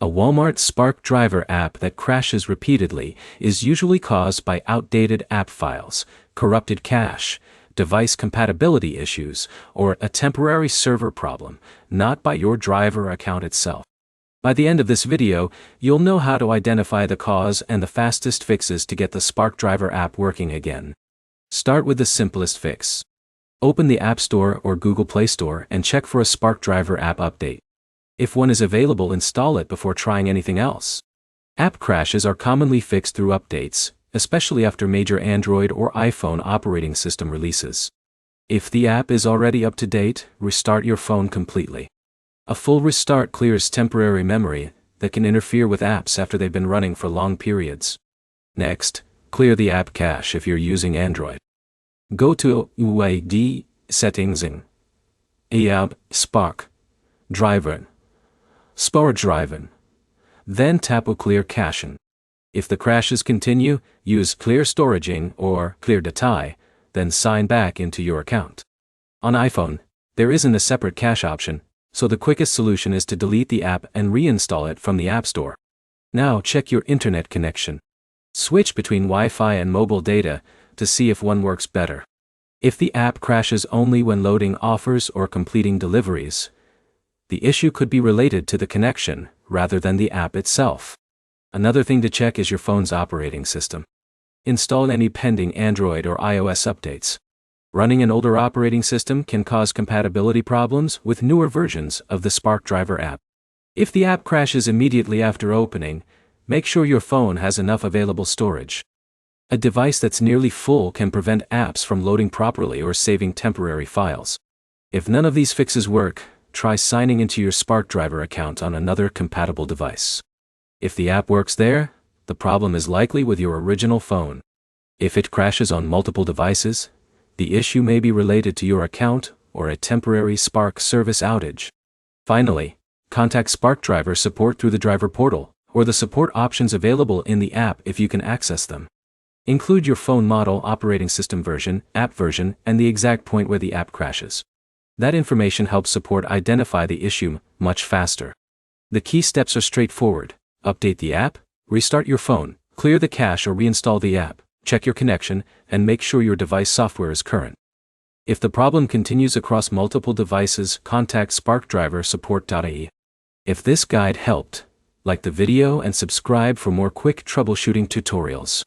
A Walmart Spark Driver app that crashes repeatedly is usually caused by outdated app files, corrupted cache, device compatibility issues, or a temporary server problem, not by your driver account itself. By the end of this video, you'll know how to identify the cause and the fastest fixes to get the Spark Driver app working again. Start with the simplest fix. Open the App Store or Google Play Store and check for a Spark Driver app update. If one is available, install it before trying anything else. App crashes are commonly fixed through updates, especially after major Android or iPhone operating system releases. If the app is already up to date, restart your phone completely. A full restart clears temporary memory that can interfere with apps after they've been running for long periods. Next, clear the app cache if you're using Android. Go to UID Settings in App Spark Driver. Then tap on Clear Caching. If the crashes continue, use Clear Storaging or Clear Data, then sign back into your account. On iPhone, there isn't a separate cache option, so the quickest solution is to delete the app and reinstall it from the App Store. Now check your internet connection. Switch between Wi-Fi and mobile data to see if one works better. If the app crashes only when loading offers or completing deliveries, the issue could be related to the connection rather than the app itself. Another thing to check is your phone's operating system. Install any pending Android or iOS updates. Running an older operating system can cause compatibility problems with newer versions of the Spark Driver app. If the app crashes immediately after opening, make sure your phone has enough available storage. A device that's nearly full can prevent apps from loading properly or saving temporary files. If none of these fixes work, try signing into your Spark Driver account on another compatible device. If the app works there, the problem is likely with your original phone. If it crashes on multiple devices, the issue may be related to your account or a temporary Spark service outage. Finally, contact Spark Driver support through the driver portal or the support options available in the app if you can access them. Include your phone model, operating system version, app version, and the exact point where the app crashes. That information helps support identify the issue much faster. The key steps are straightforward. Update the app, restart your phone, clear the cache or reinstall the app, check your connection, and make sure your device software is current. If the problem continues across multiple devices, contact Spark Driver support.ie. If this guide helped, like the video and subscribe for more quick troubleshooting tutorials.